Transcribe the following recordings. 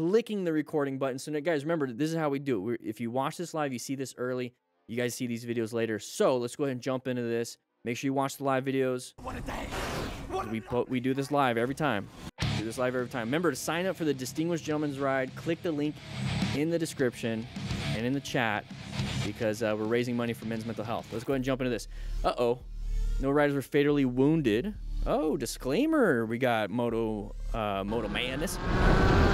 clicking the recording button. So now, guys, remember, this is how we do it. If you watch this live, you see this early. You guys see these videos later. So let's go ahead and jump into this. Make sure you watch the live videos. What a day! We do this live every time. Do this live every time. Remember to sign up for the Distinguished Gentleman's Ride. Click the link in the description and in the chat because we're raising money for men's mental health. Let's go ahead and jump into this. Uh-oh. No riders were fatally wounded. Oh, disclaimer. We got Moto Madness.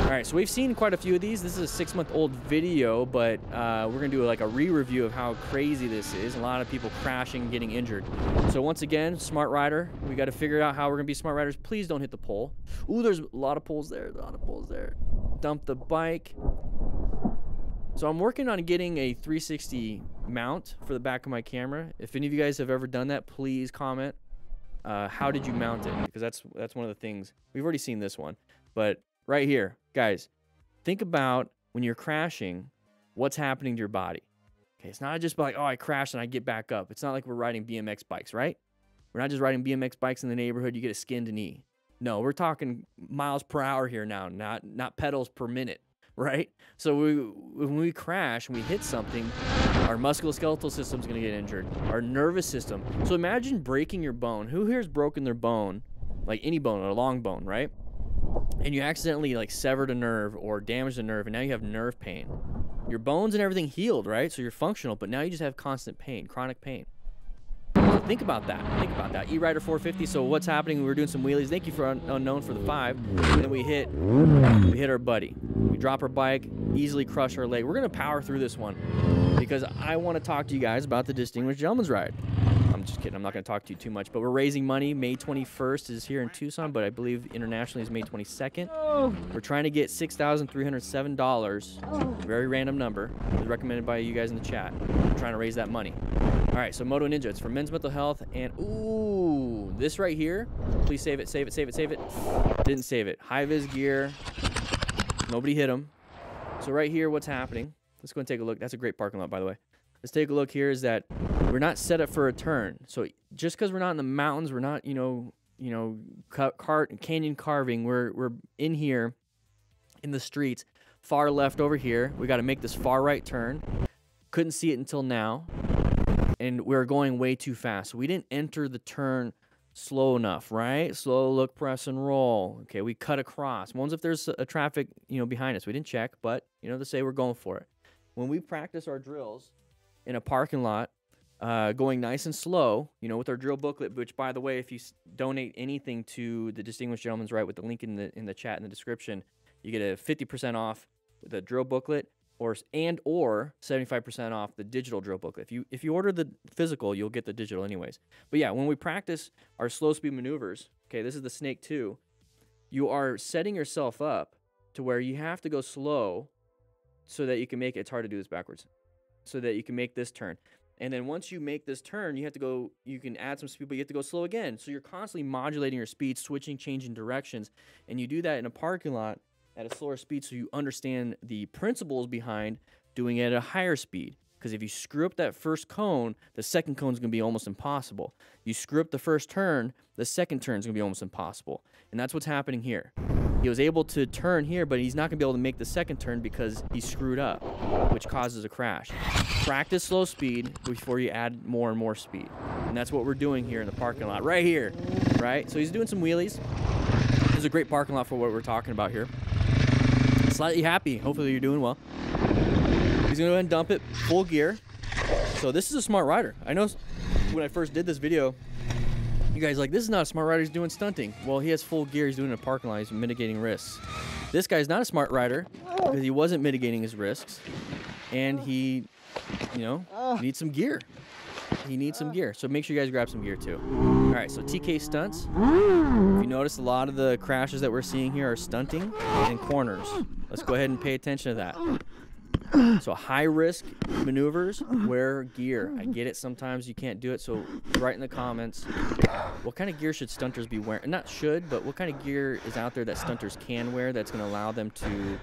All right, so we've seen quite a few of these. This is a 6-month-old video, but we're going to do like a re-review of how crazy this is. A lot of people crashing, getting injured. So once again, smart rider. We got to figure out how we're going to be smart riders. Please don't hit the pole. Ooh, there's a lot of poles there. A lot of poles there. Dump the bike. So I'm working on getting a 360 mount for the back of my camera. If any of you guys have ever done that, please comment. How did you mount it? Because that's one of the things. We've already seen this one. But right here, guys, think about when you're crashing, what's happening to your body. Okay, it's not just like, oh, I crashed and I get back up. It's not like we're riding BMX bikes, right? We're not just riding BMX bikes in the neighborhood, you get a skinned knee. No, we're talking miles per hour here now, not pedals per minute, right? So when we crash and we hit something, our musculoskeletal system's gonna get injured, our nervous system. So imagine breaking your bone. Who here has broken their bone, like any bone, or a long bone, right? And you accidentally like severed a nerve or damaged a nerve, and now you have nerve pain. Your bones and everything healed, right? So you're functional, but now you just have constant pain, chronic pain. So think about that. Think about that. E-Rider 450. So what's happening? We're doing some wheelies. Thank you for Unknown for the 5. And then we hit our buddy. We drop our bike, easily crush our leg. We're gonna power through this one because I want to talk to you guys about the Distinguished Gentleman's Ride. I'm just kidding. I'm not going to talk to you too much, but we're raising money. May 21st is here in Tucson, but I believe internationally is May 22nd. We're trying to get $6,307. Very random number. It was recommended by you guys in the chat. We're trying to raise that money. All right, so Moto Ninja. It's for men's mental health. And, ooh, this right here. Please save it, save it, save it, save it. Didn't save it. High-vis gear. Nobody hit him. So right here, what's happening? Let's go and take a look. That's a great parking lot, by the way. Let's take a look here is that we're not set up for a turn. So just because we're not in the mountains, we're not, canyon carving. We're in here in the streets, far left over here. We got to make this far right turn. Couldn't see it until now. And we're going way too fast. So we didn't enter the turn slow enough, right? Slow, look, press, and roll. Okay, we cut across. One's if there's a traffic, behind us. We didn't check, but, they say we're going for it. When we practice our drills in a parking lot, going nice and slow, with our drill booklet, which, by the way, if you donate anything to the Distinguished Gentleman's Ride with the link in the chat in the description, you get a 50% off the drill booklet or 75% off the digital drill booklet. If you order the physical, you'll get the digital anyways. But yeah, when we practice our slow speed maneuvers, okay, this is the Snake 2, you are setting yourself up to where you have to go slow so that you can make it. It's hard to do this backwards. So that you can make this turn. And then once you make this turn, you can add some speed, but you have to go slow again. So you're constantly modulating your speed, switching, changing directions. And you do that in a parking lot at a slower speed so you understand the principles behind doing it at a higher speed. Because if you screw up that first cone, the second cone is going to be almost impossible. You screw up the first turn, the second turn is going to be almost impossible. And that's what's happening here. He was able to turn here, but he's not going to be able to make the second turn because he screwed up, which causes a crash. Practice slow speed before you add more and more speed. And that's what we're doing here in the parking lot, right here, right? So he's doing some wheelies. This is a great parking lot for what we're talking about here. Slightly happy. Hopefully you're doing well. He's going to go ahead and dump it, full gear. So this is a smart rider. I know when I first did this video, you guys like, this is not a smart rider, he's doing stunting. Well, he has full gear, he's doing a parking lot, he's mitigating risks. This guy's not a smart rider because he wasn't mitigating his risks. And he, needs some gear. He needs some gear. So make sure you guys grab some gear too. All right, so TK stunts. If you notice, a lot of the crashes that we're seeing here are stunting and corners. Let's go ahead and pay attention to that. So high-risk maneuvers, wear gear. I get it, sometimes you can't do it, so write in the comments, what kind of gear should stunters be wearing? Not should, but what kind of gear is out there that stunters can wear that's going to allow them to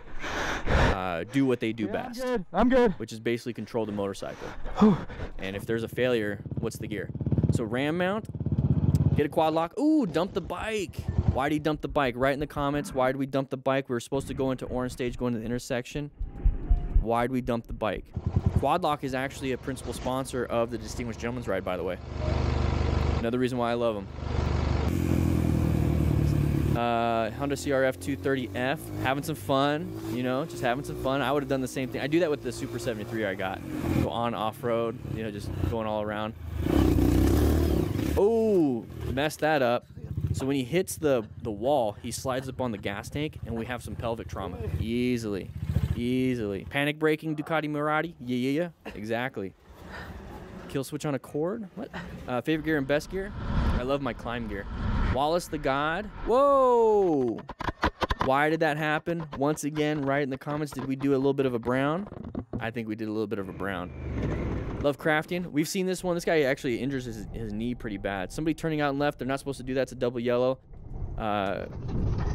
do what they do best? I'm good. Which is basically control the motorcycle. And if there's a failure, what's the gear? So ram mount, get a quad lock. Ooh, dump the bike. Why did he dump the bike? Write in the comments. Why did we dump the bike? We were supposed to go into orange stage, go into the intersection. Why did we dump the bike? Quadlock is actually a principal sponsor of the Distinguished Gentleman's Ride, by the way. Another reason why I love them. Honda CRF 230F, having some fun, you know, just having some fun. I would have done the same thing. I do that with the Super 73 I got. Go on off-road, you know, just going all around. Oh, messed that up. So when he hits the wall, he slides up on the gas tank, and we have some pelvic trauma. Easily. Panic braking Ducati Mirati? Yeah. Exactly. Kill switch on a cord? What? Favorite gear and best gear? I love my climb gear. Wallace the God. Whoa! Why did that happen? Once again, write in the comments, did we do a little bit of a brown? I think we did a little bit of a brown. Love crafting. We've seen this one. This guy actually injures his knee pretty bad. Somebody turning out and left. They're not supposed to do that. It's a double yellow.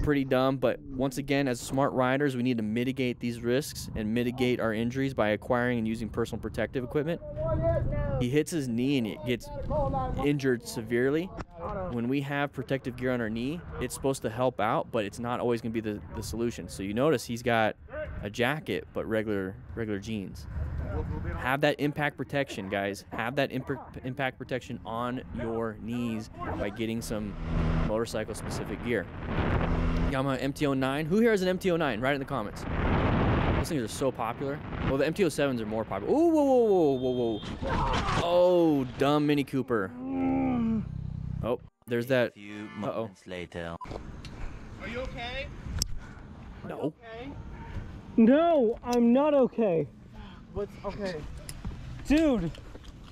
Pretty dumb, but once again, as smart riders, we need to mitigate these risks and mitigate our injuries by acquiring and using personal protective equipment. He hits his knee and it gets injured severely. When we have protective gear on our knee, it's supposed to help out, but it's not always going to be the solution. So you notice he's got a jacket, but regular jeans. Have that impact protection, guys. Have that impact protection on your knees by getting some motorcycle-specific gear. Yamaha MT-09. Who here has an MT-09? Write it in the comments. Those things are so popular. Well, the MT-07s are more popular. Ooh, whoa. Oh, dumb Mini Cooper. Oh, there's that. Uh-oh. Later. Are you okay? No. Okay. No, I'm not okay. What's okay? Dude,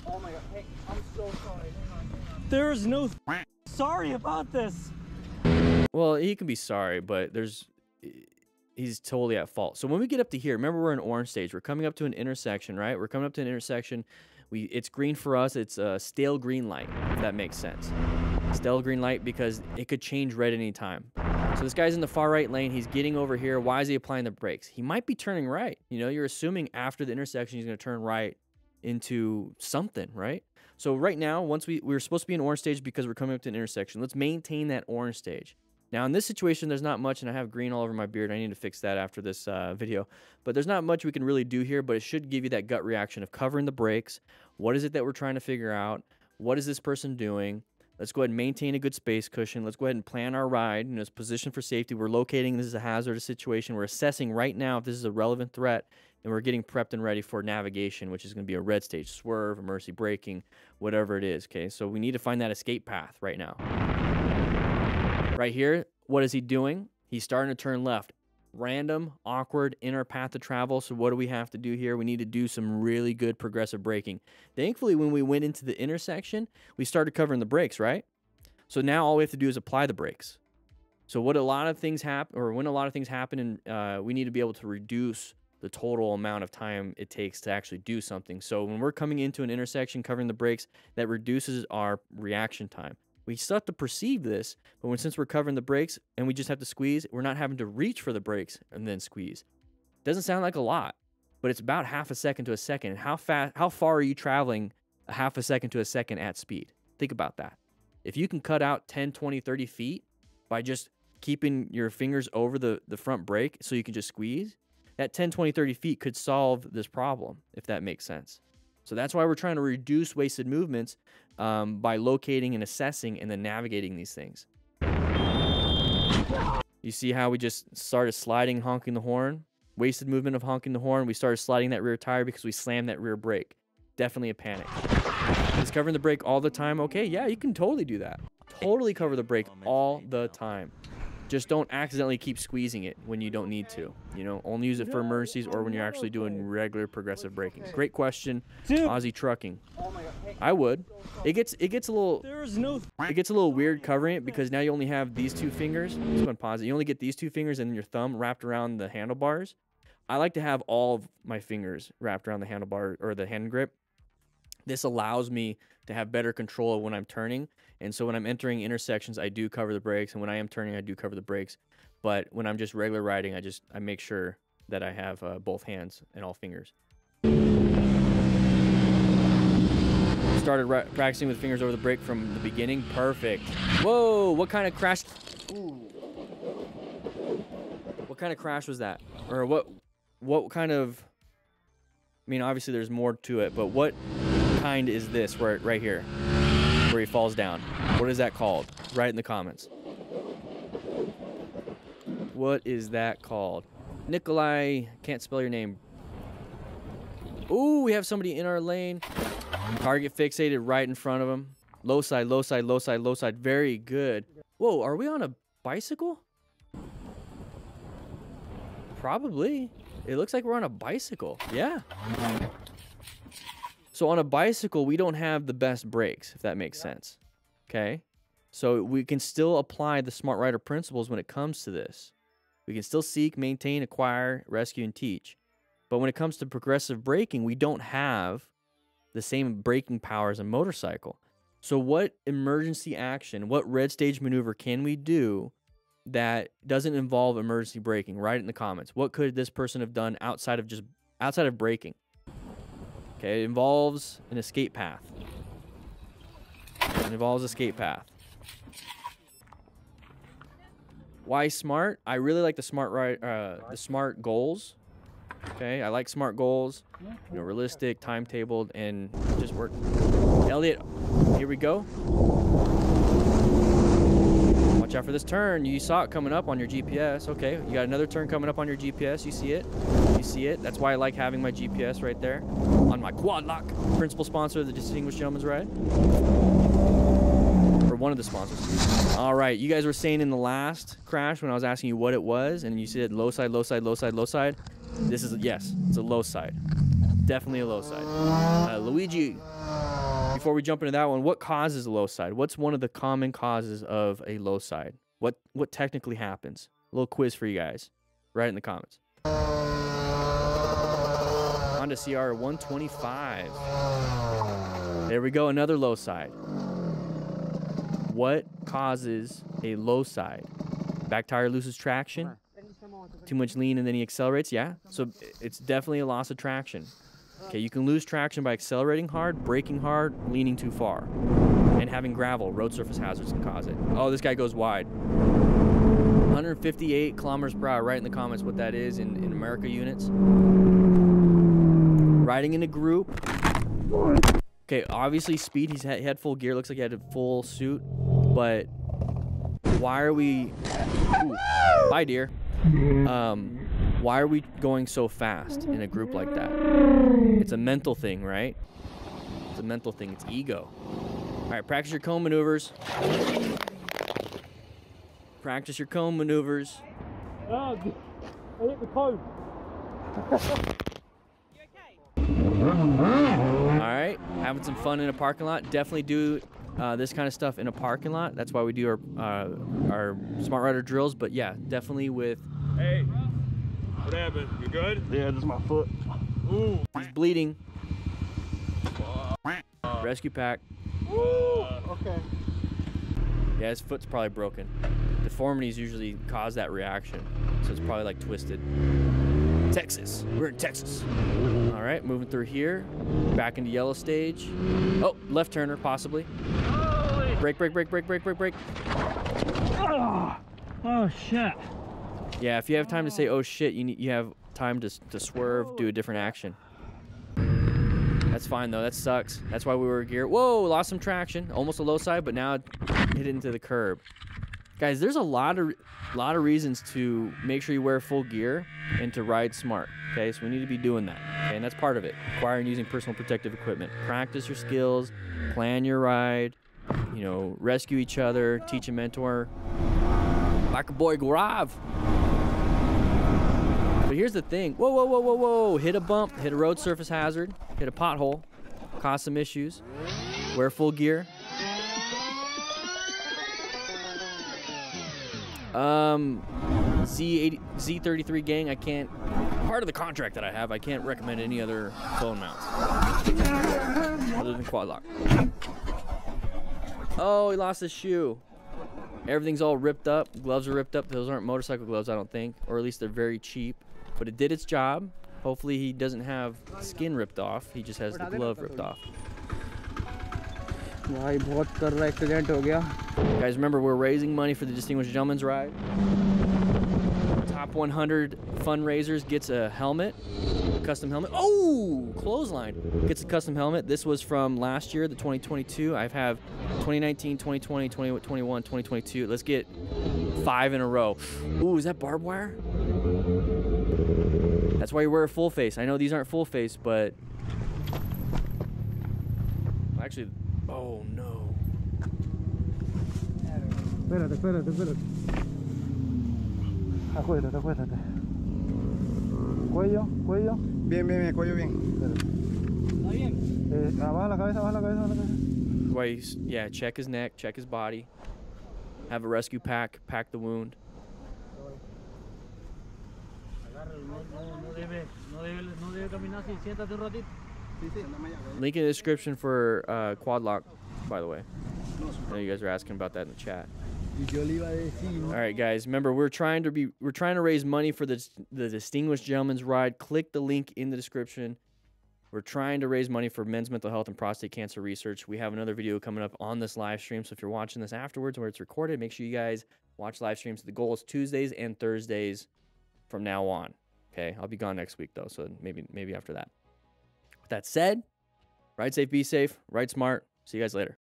Oh my god. Hey, I'm so sorry. Hang on. there's no sorry about this. Well, he can be sorry, but he's totally at fault. So when we get up to here, remember we're in orange stage. We're coming up to an intersection, right? We're coming up to an intersection. It's green for us. It's a stale green light, if that makes sense. Stale green light because it could change red any time. So this guy's in the far right lane. He's getting over here. Why is he applying the brakes? He might be turning right. You know, you're assuming after the intersection he's going to turn right into something, right? So right now, once we're supposed to be in orange stage because we're coming up to an intersection. Let's maintain that orange stage. Now, in this situation, there's not much, and I have green all over my beard. I need to fix that after this video. But there's not much we can really do here, but it should give you that gut reaction of covering the brakes. What is it that we're trying to figure out? What is this person doing? Let's go ahead and maintain a good space cushion. Let's go ahead and plan our ride. You know, it's position for safety. We're locating this is a hazardous situation. We're assessing right now if this is a relevant threat, and we're getting prepped and ready for navigation, which is going to be a red stage swerve, emergency braking, whatever it is, okay? So we need to find that escape path right now. Right here, what is he doing? He's starting to turn left. Random, awkward, inner path to travel. So what do we have to do here? We need to do some really good progressive braking. Thankfully, when we went into the intersection, we started covering the brakes, right? So now all we have to do is apply the brakes. So when a lot of things happen, and we need to be able to reduce the total amount of time it takes to actually do something. So when we're coming into an intersection, covering the brakes, that reduces our reaction time. We still have to perceive this, but since we're covering the brakes and we just have to squeeze, we're not having to reach for the brakes and then squeeze. Doesn't sound like a lot, but it's about half a second to a second. And how far are you traveling a half a second to a second at speed? Think about that. If you can cut out 10, 20, 30 feet by just keeping your fingers over the front brake so you can just squeeze, that 10, 20, 30 feet could solve this problem, if that makes sense. So that's why we're trying to reduce wasted movements by locating and assessing and then navigating these things. You see how we just started sliding, honking the horn? Wasted movement of honking the horn. We started sliding that rear tire because we slammed that rear brake. Definitely a panic. Is covering the brake all the time? Okay, yeah, you can totally do that. Totally cover the brake all the time. Just don't accidentally keep squeezing it when you don't need to. You know, only use it for emergencies or when you're actually doing regular progressive braking. Great question, Aussie Trucking. I would. It gets a little weird covering it because now you only have these two fingers. Let's go and pause it. You only get these two fingers and your thumb wrapped around the handlebars. I like to have all of my fingers wrapped around the handlebar or the hand grip. This allows me to have better control when I'm turning. And so when I'm entering intersections, I do cover the brakes. And when I am turning, I do cover the brakes. But when I'm just regular riding, I make sure that I have both hands and all fingers. Started practicing with fingers over the brake from the beginning. Perfect. Whoa, what kind of crash? Ooh. What kind of crash was that? Or what kind of, I mean, obviously there's more to it, but what kind is this right here, where he falls down? What is that called? Write in the comments. What is that called? Nikolai, can't spell your name. Ooh, we have somebody in our lane. Target fixated right in front of him. Low side, low side, low side, low side. Very good. Whoa, are we on a bicycle? Probably. It looks like we're on a bicycle. Yeah. So on a bicycle, we don't have the best brakes, if that makes sense. Okay? So we can still apply the Smart Rider principles when it comes to this. We can still seek, maintain, acquire, rescue, and teach. But when it comes to progressive braking, we don't have the same braking power as a motorcycle. So what emergency action, what red stage maneuver can we do that doesn't involve emergency braking? Write it in the comments. What could this person have done outside of braking? Okay, it involves an escape path. It involves a escape path. Why smart? I really like the smart goals. Okay, I like smart goals. You know, realistic, timetabled, and just work. Elliot, here we go. Watch out for this turn. You saw it coming up on your GPS. Okay, you got another turn coming up on your GPS. You see it? You see it? That's why I like having my GPS right there on my quad lock. Principal sponsor of the Distinguished Gentleman's Ride. Or one of the sponsors. All right, you guys were saying in the last crash when I was asking you what it was, and you said low side, low side, low side, low side. This is, yes, it's a low side. Definitely a low side. Luigi, before we jump into that one, what causes a low side? What's one of the common causes of a low side? What technically happens? A little quiz for you guys. Write it in the comments. Honda CR 125. There we go, another low side. What causes a low side? Back tire loses traction. Too much lean and then he accelerates. Yeah, so it's definitely a loss of traction. Okay, you can lose traction by accelerating hard, braking hard, leaning too far, and having gravel. Road surface hazards can cause it. Oh, this guy goes wide. 158 kilometers per hour. Write in the comments what that is in America units. Riding in a group. Okay, obviously speed. He had full gear. Looks like he had a full suit. But why are we... Ooh. Bye, dear. Why are we going so fast in a group like that? It's a mental thing, right? It's a mental thing. It's ego. All right, practice your cone maneuvers. Practice your cone maneuvers. Oh, I hit the cone. All right, having some fun in a parking lot. Definitely do this kind of stuff in a parking lot. That's why we do our Smart Rider drills. But yeah, definitely with... Hey, what happened? You good? Yeah, this is my foot. Ooh. He's bleeding. Rescue pack. Okay. Yeah, his foot's probably broken. Deformities usually cause that reaction, so it's probably like twisted. Texas. We're in Texas. All right, moving through here. Back into yellow stage. Oh, left turner, possibly. Brake, brake, brake, brake, brake, brake, brake. Oh shit. Yeah, if you have time to say, oh shit, you have time to swerve, do a different action. That's fine though, that sucks. That's why we were gear. Whoa, lost some traction. Almost a low side, but now it hit into the curb. Guys, there's a lot of reasons to make sure you wear full gear and to ride smart. Okay, so we need to be doing that. Okay, and that's part of it. Acquiring using personal protective equipment. Practice your skills, plan your ride, you know, rescue each other, teach a mentor. Like a boy Gaurav. But here's the thing. Whoa, whoa, whoa, whoa, whoa. Hit a bump, hit a road surface hazard, hit a pothole, cause some issues. Wear full gear. Z33 gang, I can't, part of the contract that I have, I can't recommend any other phone mounts other than quad lock. Oh, he lost his shoe. Everything's all ripped up. Gloves are ripped up. Those aren't motorcycle gloves, I don't think, or at least they're very cheap. But it did its job. Hopefully he doesn't have skin ripped off. He just has the glove ripped off. भाई बहुत कर रहा accident हो गया. Guys, remember, we're raising money for the Distinguished Gentleman's Ride. Top 100 fundraisers gets a helmet, custom helmet. Oh, clothesline. Gets a custom helmet. This was from last year, the 2022. I have 2019, 2020, 2021, 2022. Let's get 5 in a row. Ooh, is that barbed wire? That's why you wear a full face. I know these aren't full face, but actually, oh no. Espérate. Acuéstate. Cuello. Bien, cuello bien. ¿Está bien? Baja la cabeza. Why, yeah, check his neck, check his body. Have a rescue pack the wound. No debe caminar así. Siéntate un ratito. Link in the description for Quad Lock, by the way. I know you guys are asking about that in the chat. All right, guys. Remember, we're trying to raise money for the Distinguished Gentleman's Ride. Click the link in the description. We're trying to raise money for men's mental health and prostate cancer research. We have another video coming up on this live stream. So if you're watching this afterwards where it's recorded, make sure you guys watch live streams. The goal is Tuesdays and Thursdays from now on. Okay, I'll be gone next week though, so maybe after that. With that said, ride safe, be safe, ride smart. See you guys later.